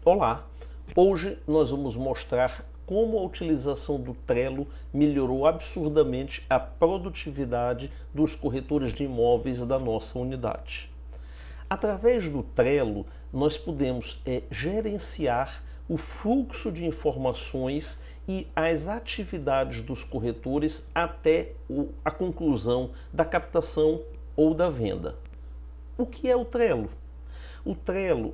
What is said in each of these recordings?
Olá! Hoje nós vamos mostrar como a utilização do Trello melhorou absurdamente a produtividade dos corretores de imóveis da nossa unidade. Através do Trello, nós podemos gerenciar o fluxo de informações e as atividades dos corretores até a conclusão da captação ou da venda. O que é o Trello? O Trello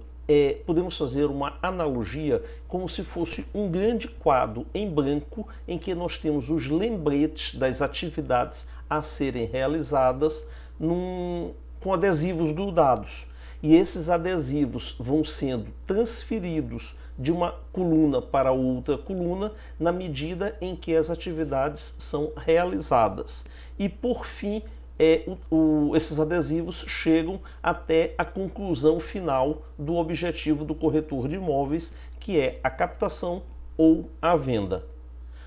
podemos fazer uma analogia como se fosse um grande quadro em branco em que nós temos os lembretes das atividades a serem realizadas com adesivos grudados. E esses adesivos vão sendo transferidos de uma coluna para outra coluna na medida em que as atividades são realizadas. E por fim, esses adesivos chegam até a conclusão final do objetivo do corretor de imóveis, que é a captação ou a venda.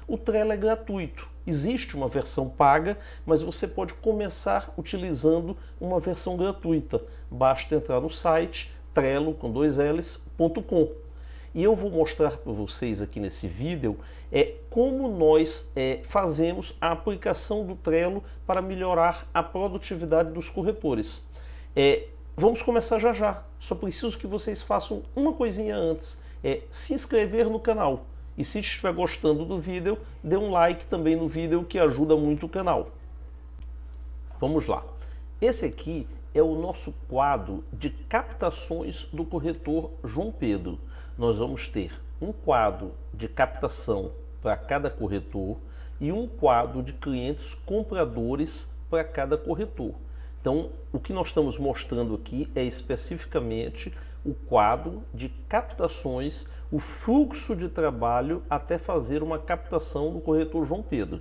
O Trello é gratuito. Existe uma versão paga, mas você pode começar utilizando uma versão gratuita. Basta entrar no site trello.com. E eu vou mostrar para vocês aqui nesse vídeo como nós fazemos a aplicação do Trello para melhorar a produtividade dos corretores. Vamos começar já já. Só preciso que vocês façam uma coisinha antes. Se inscrever no canal. E se estiver gostando do vídeo, dê um like também no vídeo, que ajuda muito o canal. Vamos lá. Esse aqui é o nosso quadro de captações do corretor João Pedro. Nós vamos ter um quadro de captação para cada corretor e um quadro de clientes compradores para cada corretor. Então, o que nós estamos mostrando aqui é especificamente o quadro de captações, o fluxo de trabalho até fazer uma captação do corretor João Pedro.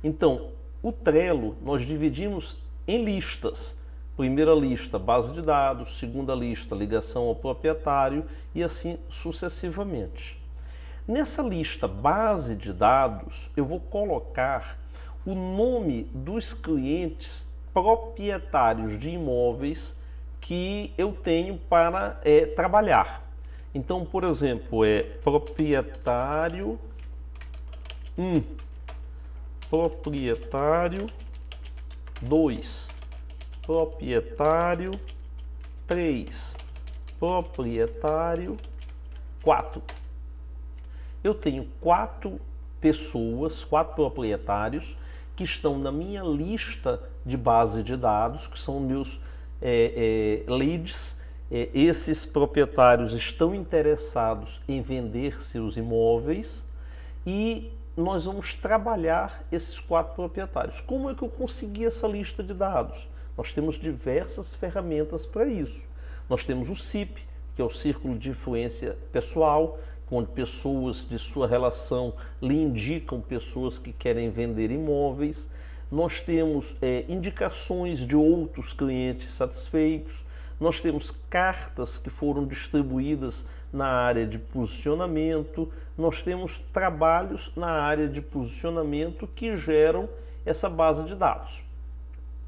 Então, o Trello nós dividimos em listas. Primeira lista, base de dados. Segunda lista, ligação ao proprietário e assim sucessivamente. Nessa lista base de dados, eu vou colocar o nome dos clientes proprietários de imóveis que eu tenho para trabalhar. Então, por exemplo, proprietário 1, proprietário 2, proprietário 3, proprietário 4. Eu tenho 4 pessoas, 4 proprietários que estão na minha lista de base de dados, que são meus leads. Esses proprietários estão interessados em vender seus imóveis e nós vamos trabalhar esses 4 proprietários. Como é que eu consegui essa lista de dados? Nós temos diversas ferramentas para isso. Nós temos o CIP, que é o Círculo de Influência Pessoal, onde pessoas de sua relação lhe indicam pessoas que querem vender imóveis. Nós temos indicações de outros clientes satisfeitos. Nós temos cartas que foram distribuídas na área de posicionamento. Nós temos trabalhos na área de posicionamento que geram essa base de dados.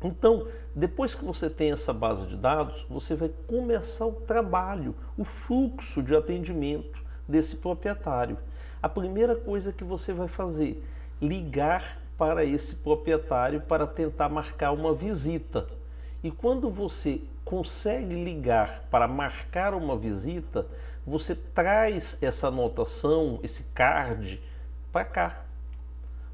Então, depois que você tem essa base de dados, você vai começar o trabalho, o fluxo de atendimento desse proprietário. A primeira coisa que você vai fazer, ligar para esse proprietário para tentar marcar uma visita. E quando você consegue ligar para marcar uma visita, você traz essa anotação, esse card, para cá.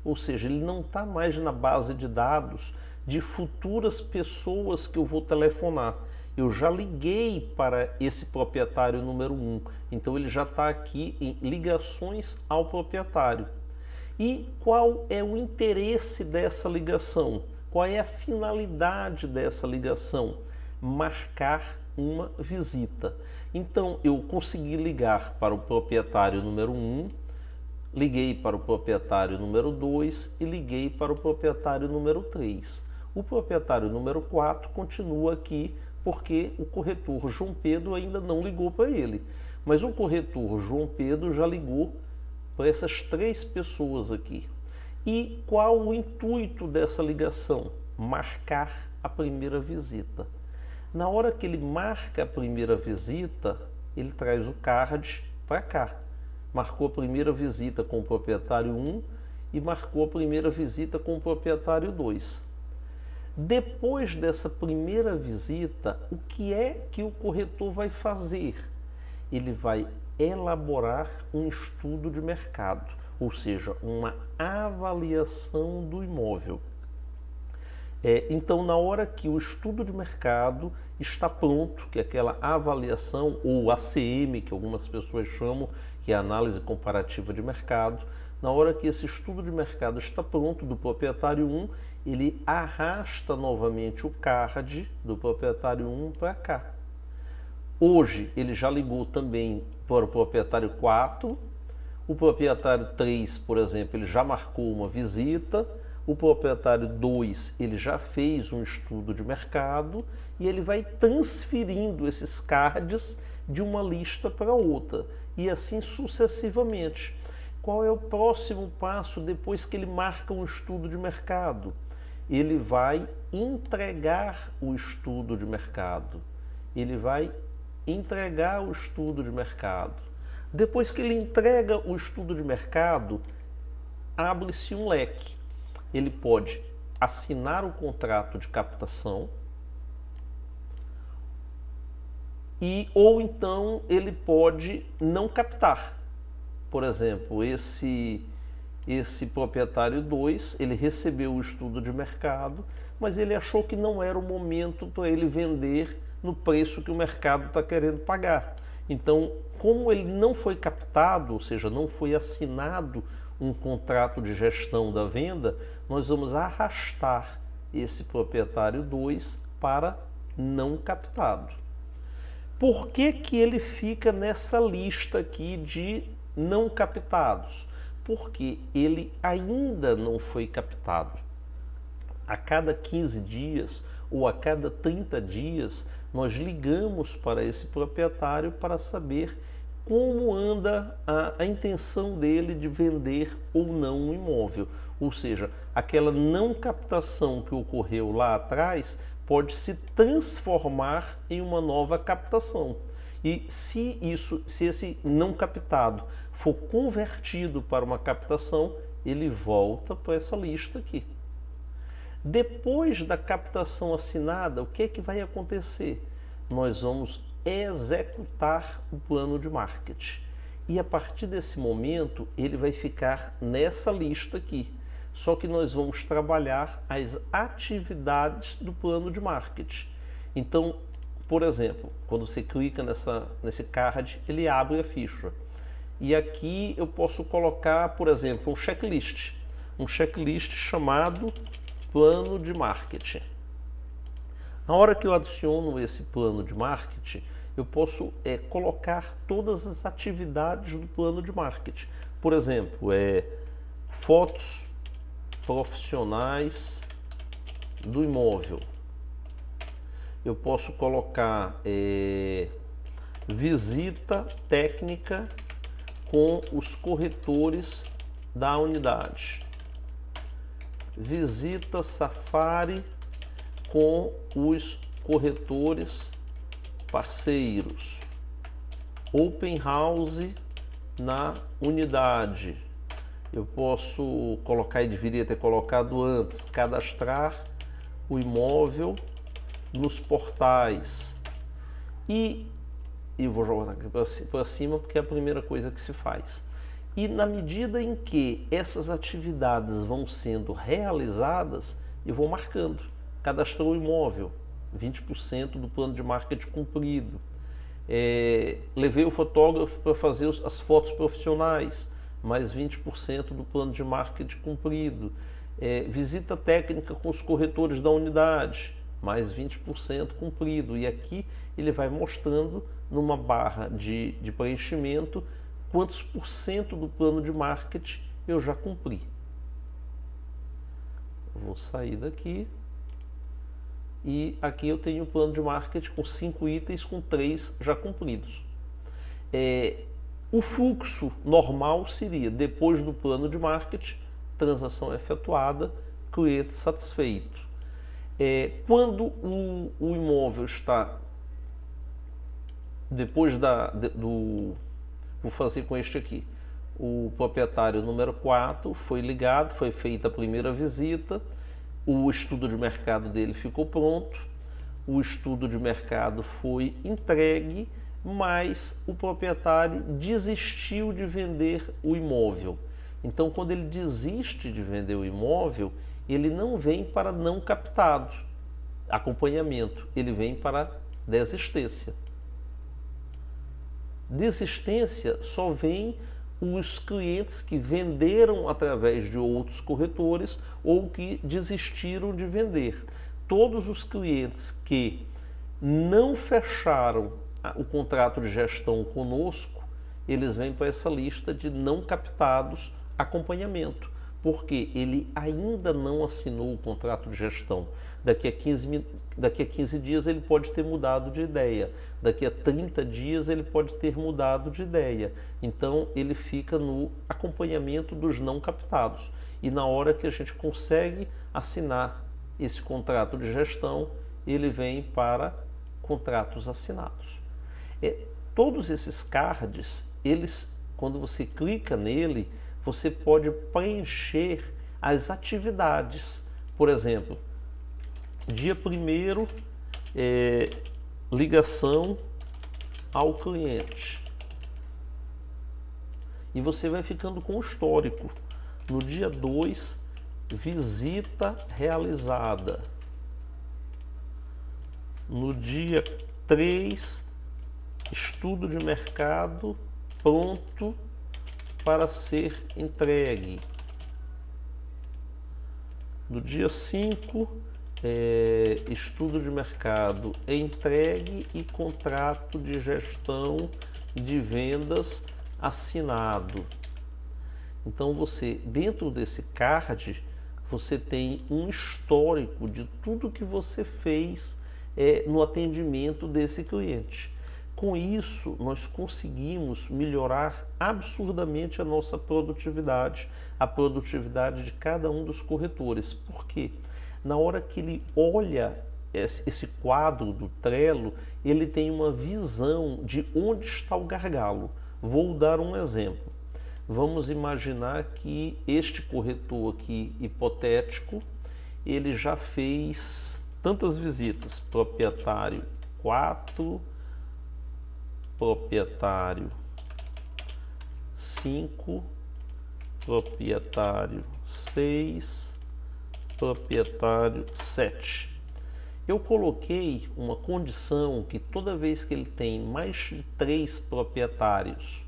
Ou seja, ele não está mais na base de dados de futuras pessoas que eu vou telefonar. Eu já liguei para esse proprietário número 1, então ele já está aqui em ligações ao proprietário. E qual é o interesse dessa ligação? Qual é a finalidade dessa ligação? Marcar uma visita. Então eu consegui ligar para o proprietário número 1, liguei para o proprietário número 2 e liguei para o proprietário número 3. O proprietário número 4 continua aqui porque o corretor João Pedro ainda não ligou para ele. Mas o corretor João Pedro já ligou para essas 3 pessoas aqui. E qual o intuito dessa ligação? Marcar a primeira visita. Na hora que ele marca a primeira visita, ele traz o card para cá. Marcou a primeira visita com o proprietário 1 e marcou a primeira visita com o proprietário 2. Depois dessa primeira visita, o que é que o corretor vai fazer? Ele vai elaborar um estudo de mercado, ou seja, uma avaliação do imóvel. Então, na hora que o estudo de mercado está pronto, que é aquela avaliação, ou ACM, que algumas pessoas chamam, que é a análise comparativa de mercado, na hora que esse estudo de mercado está pronto do proprietário 1, ele arrasta novamente o card do proprietário 1 para cá. Hoje ele já ligou também para o proprietário 4, o proprietário 3, por exemplo, ele já marcou uma visita, o proprietário 2, ele já fez um estudo de mercado e ele vai transferindo esses cards de uma lista para outra e assim sucessivamente. Qual é o próximo passo depois que ele marca um estudo de mercado? Ele vai entregar o estudo de mercado. Ele vai entregar o estudo de mercado. Depois que ele entrega o estudo de mercado, abre-se um leque. Ele pode assinar o contrato de captação ou então ele pode não captar. Por exemplo, esse proprietário 2, ele recebeu o estudo de mercado, mas ele achou que não era o momento para ele vender no preço que o mercado está querendo pagar. Então, como ele não foi captado, ou seja, não foi assinado um contrato de gestão da venda, nós vamos arrastar esse proprietário 2 para não captado. Por que que ele fica nessa lista aqui de não captados? Porque ele ainda não foi captado. A cada 15 dias ou a cada 30 dias, nós ligamos para esse proprietário para saber como anda a intenção dele de vender ou não um imóvel. Ou seja, aquela não captação que ocorreu lá atrás pode se transformar em uma nova captação. E se esse não captado for convertido para uma captação, ele volta para essa lista aqui. Depois da captação assinada, o que é que vai acontecer? Nós vamos executar o plano de marketing. E a partir desse momento, ele vai ficar nessa lista aqui. Só que nós vamos trabalhar as atividades do plano de marketing. Então, por exemplo, quando você clica nesse card, ele abre a ficha. E aqui eu posso colocar, por exemplo, um checklist chamado plano de marketing. Na hora que eu adiciono esse plano de marketing, eu posso colocar todas as atividades do plano de marketing. Por exemplo, fotos profissionais do imóvel. Eu posso colocar visita técnica com os corretores da unidade. Visita safari com os corretores parceiros. Open house na unidade. Eu posso colocar, e deveria ter colocado antes, cadastrar o imóvel nos portais. E eu vou jogar aqui para cima porque é a primeira coisa que se faz. E na medida em que essas atividades vão sendo realizadas, eu vou marcando. Cadastrou o imóvel, 20% do plano de marketing cumprido. Levei o fotógrafo para fazer as fotos profissionais, mais 20% do plano de marketing cumprido. Visita técnica com os corretores da unidade, mais 20% cumprido. E aqui ele vai mostrando numa barra de preenchimento quantos por cento do plano de marketing eu já cumpri. Vou sair daqui. E aqui eu tenho o plano de marketing com 5 itens, com 3 já cumpridos. O fluxo normal seria, depois do plano de marketing, transação efetuada, cliente satisfeito. Quando o imóvel está, depois do vou fazer com este aqui. O proprietário número 4 foi ligado, foi feita a primeira visita, o estudo de mercado dele ficou pronto, o estudo de mercado foi entregue, mas o proprietário desistiu de vender o imóvel. Então, quando ele desiste de vender o imóvel, ele não vem para não captado, acompanhamento, ele vem para desistência. Desistência só vem os clientes que venderam através de outros corretores ou que desistiram de vender. Todos os clientes que não fecharam o contrato de gestão conosco, eles vêm para essa lista de não captados acompanhamento, porque ele ainda não assinou o contrato de gestão. Daqui a 15 dias ele pode ter mudado de ideia, daqui a 30 dias ele pode ter mudado de ideia. Então ele fica no acompanhamento dos não captados. E na hora que a gente consegue assinar esse contrato de gestão, ele vem para contratos assinados. Todos esses cards, quando você clica nele, você pode preencher as atividades. Por exemplo, dia 1º, ligação ao cliente. E você vai ficando com o histórico. No dia 2, visita realizada. No dia 3, estudo de mercado pronto para ser entregue. No dia 5, estudo de mercado entregue e contrato de gestão de vendas assinado. Então você, dentro desse card, você tem um histórico de tudo que você fez no atendimento desse cliente. Com isso, nós conseguimos melhorar absurdamente a nossa produtividade, a produtividade de cada um dos corretores. Por quê? Na hora que ele olha esse quadro do Trello, ele tem uma visão de onde está o gargalo. Vou dar um exemplo. Vamos imaginar que este corretor aqui, hipotético, ele já fez tantas visitas. Proprietário 4, proprietário 5, proprietário 6, proprietário 7. Eu coloquei uma condição que toda vez que ele tem mais de 3 proprietários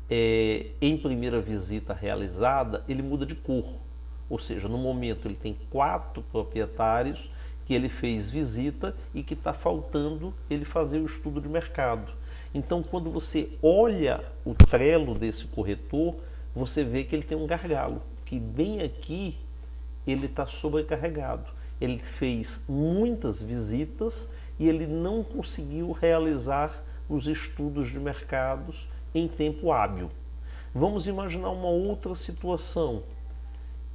em primeira visita realizada, ele muda de cor. Ou seja, no momento ele tem 4 proprietários que ele fez visita e que está faltando ele fazer o estudo de mercado. Então, quando você olha o Trello desse corretor, você vê que ele tem um gargalo, que bem aqui ele está sobrecarregado. Ele fez muitas visitas e ele não conseguiu realizar os estudos de mercados em tempo hábil. Vamos imaginar uma outra situação.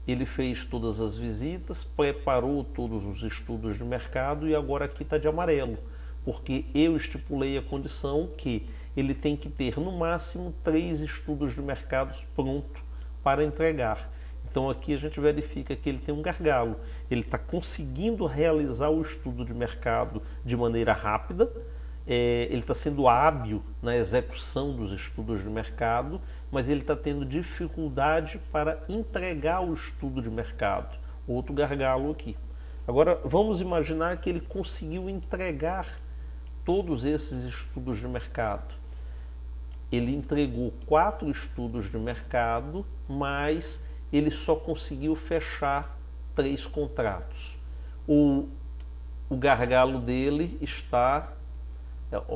Ele fez todas as visitas, preparou todos os estudos de mercado e agora aqui está de amarelo, porque eu estipulei a condição que ele tem que ter no máximo 3 estudos de mercados prontos para entregar. Então aqui a gente verifica que ele tem um gargalo. Ele está conseguindo realizar o estudo de mercado de maneira rápida, ele está sendo hábil na execução dos estudos de mercado, mas ele está tendo dificuldade para entregar o estudo de mercado. Outro gargalo aqui. Agora vamos imaginar que ele conseguiu entregar todos esses estudos de mercado. Ele entregou 4 estudos de mercado, mas ele só conseguiu fechar 3 contratos. O gargalo dele está...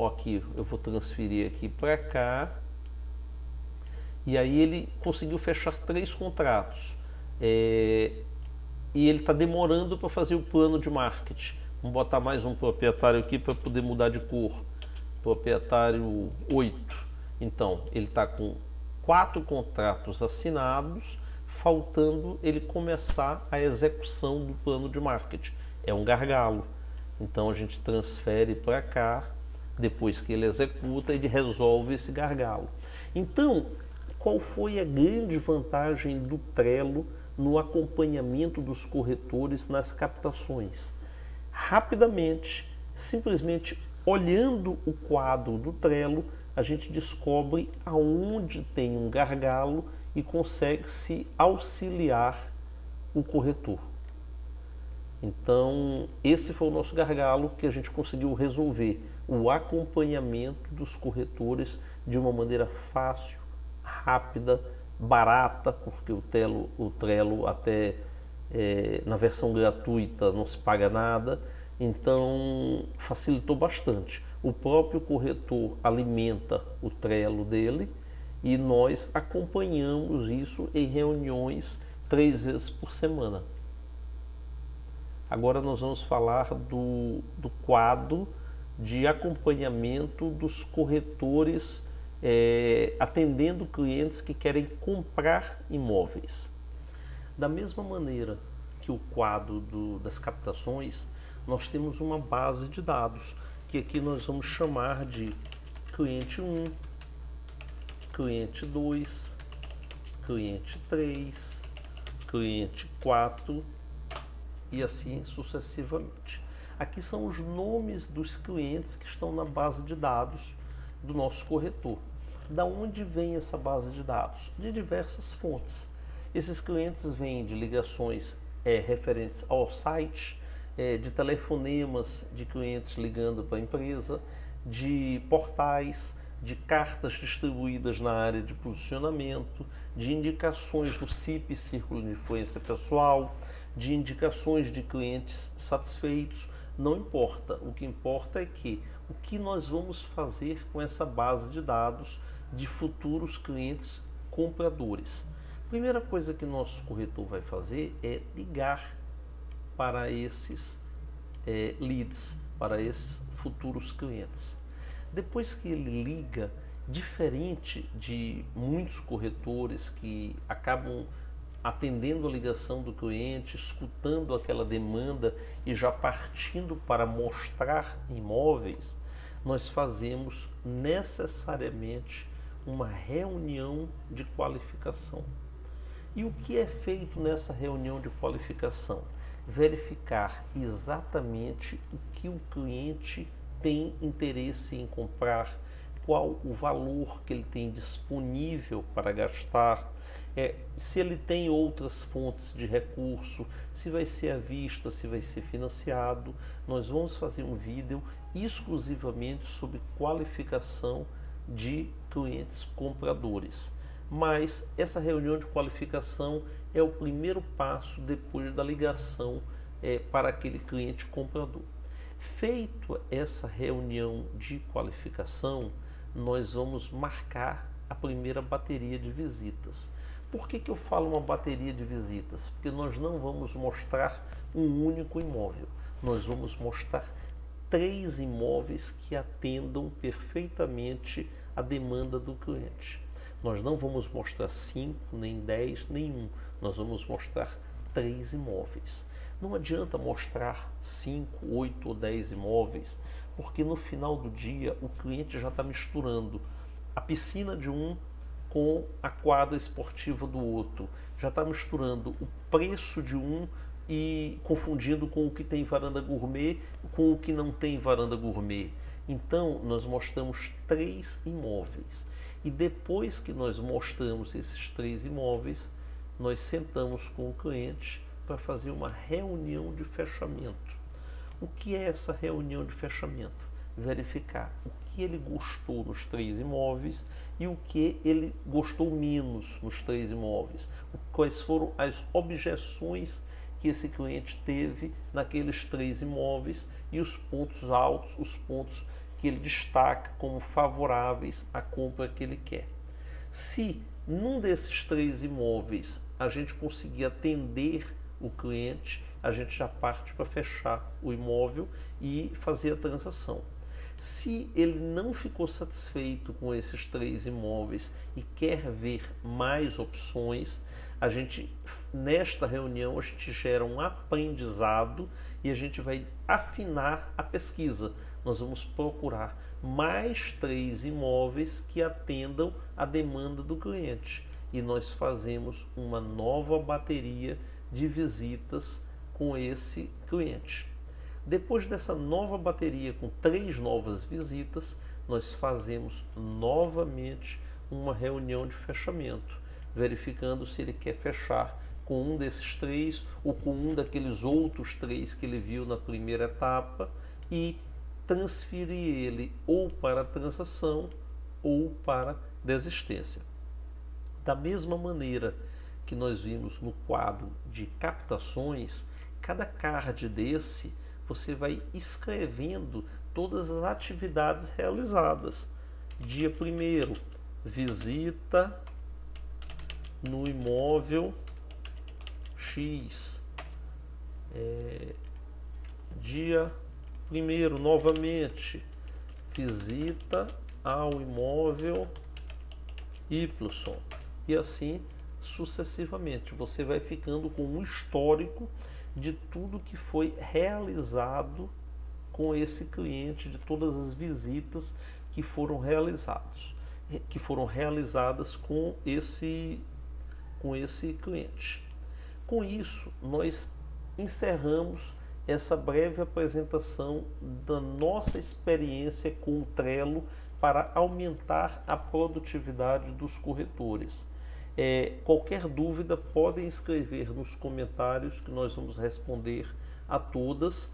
aqui, eu vou transferir aqui para cá. E aí ele conseguiu fechar 3 contratos. E ele está demorando para fazer o plano de marketing. Vamos botar mais um proprietário aqui para poder mudar de cor. Proprietário 8. Então, ele está com 4 contratos assinados, faltando ele começar a execução do plano de marketing. É um gargalo. Então, a gente transfere para cá, Depois que ele executa, ele resolve esse gargalo. Então, qual foi a grande vantagem do Trello no acompanhamento dos corretores nas captações? Rapidamente, simplesmente olhando o quadro do Trello, a gente descobre aonde tem um gargalo e consegue se auxiliar o corretor. Então, esse foi o nosso gargalo que a gente conseguiu resolver, o acompanhamento dos corretores de uma maneira fácil, rápida, barata, porque o Trello até na versão gratuita não se paga nada, então facilitou bastante. O próprio corretor alimenta o Trello dele e nós acompanhamos isso em reuniões 3 vezes por semana. Agora nós vamos falar do quadro de acompanhamento dos corretores atendendo clientes que querem comprar imóveis. Da mesma maneira que o quadro das captações, nós temos uma base de dados, que aqui nós vamos chamar de cliente 1, cliente 2, cliente 3, cliente 4 e assim sucessivamente. Aqui são os nomes dos clientes que estão na base de dados do nosso corretor. Da onde vem essa base de dados? De diversas fontes. Esses clientes vêm de ligações referentes ao site, de telefonemas de clientes ligando para a empresa, de portais, de cartas distribuídas na área de posicionamento, de indicações do CIP, Círculo de Influência Pessoal, de indicações de clientes satisfeitos. Não importa, o que importa é que o que nós vamos fazer com essa base de dados de futuros clientes compradores. A primeira coisa que nosso corretor vai fazer é ligar para esses leads, para esses futuros clientes. Depois que ele liga, diferente de muitos corretores que acabam atendendo a ligação do cliente, escutando aquela demanda e já partindo para mostrar imóveis, nós fazemos necessariamente uma reunião de qualificação. E o que é feito nessa reunião de qualificação? Verificar exatamente o que o cliente tem interesse em comprar, qual o valor que ele tem disponível para gastar, se ele tem outras fontes de recurso, se vai ser à vista, se vai ser financiado. Nós vamos fazer um vídeo exclusivamente sobre qualificação de clientes compradores. Mas essa reunião de qualificação é o primeiro passo depois da ligação para aquele cliente comprador. Feito essa reunião de qualificação, nós vamos marcar a primeira bateria de visitas. Por que eu falo uma bateria de visitas? Porque nós não vamos mostrar um único imóvel. Nós vamos mostrar 3 imóveis que atendam perfeitamente a demanda do cliente. Nós não vamos mostrar 5, nem 10, nem 1. Nós vamos mostrar 3 imóveis. Não adianta mostrar 5, 8 ou 10 imóveis, porque no final do dia o cliente já está misturando a piscina de um com a quadra esportiva do outro. Já está misturando o preço de um e confundindo com o que tem varanda gourmet com o que não tem varanda gourmet. Então, nós mostramos 3 imóveis. E depois que nós mostramos esses 3 imóveis, nós sentamos com o cliente para fazer uma reunião de fechamento. O que é essa reunião de fechamento? Verificar o que ele gostou nos 3 imóveis e o que ele gostou menos nos 3 imóveis. Quais foram as objeções que esse cliente teve naqueles 3 imóveis e os pontos altos, os pontos que ele destaca como favoráveis à compra que ele quer. Se num desses 3 imóveis a gente conseguir atender o cliente, a gente já parte para fechar o imóvel e fazer a transação. Se ele não ficou satisfeito com esses 3 imóveis e quer ver mais opções, a gente, nesta reunião, a gente gera um aprendizado e a gente vai afinar a pesquisa. Nós vamos procurar mais 3 imóveis que atendam a demanda do cliente. E nós fazemos uma nova bateria de visitas com esse cliente. Depois dessa nova bateria com 3 novas visitas, nós fazemos novamente uma reunião de fechamento, verificando se ele quer fechar com um desses 3 ou com um daqueles outros 3 que ele viu na primeira etapa e transferir ele ou para transação ou para desistência. Da mesma maneira que nós vimos no quadro de captações, cada card desse você vai escrevendo todas as atividades realizadas. Dia 1º, visita no imóvel X. Dia 1º, novamente, visita ao imóvel Y. E assim sucessivamente. Você vai ficando com um histórico de tudo que foi realizado com esse cliente, de todas as visitas que foram realizadas com esse cliente. Com isso, nós encerramos essa breve apresentação da nossa experiência com o Trello para aumentar a produtividade dos corretores. Qualquer dúvida podem escrever nos comentários que nós vamos responder a todas.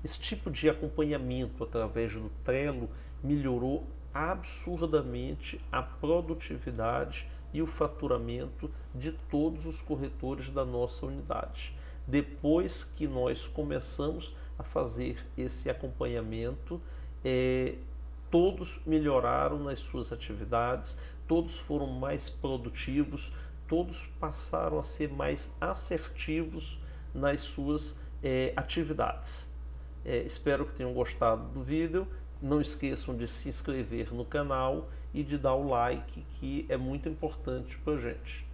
Esse tipo de acompanhamento através do Trello melhorou absurdamente a produtividade e o faturamento de todos os corretores da nossa unidade. Depois que nós começamos a fazer esse acompanhamento, todos melhoraram nas suas atividades, todos foram mais produtivos, todos passaram a ser mais assertivos nas suas atividades. Espero que tenham gostado do vídeo. Não esqueçam de se inscrever no canal e de dar o like, que é muito importante para a gente.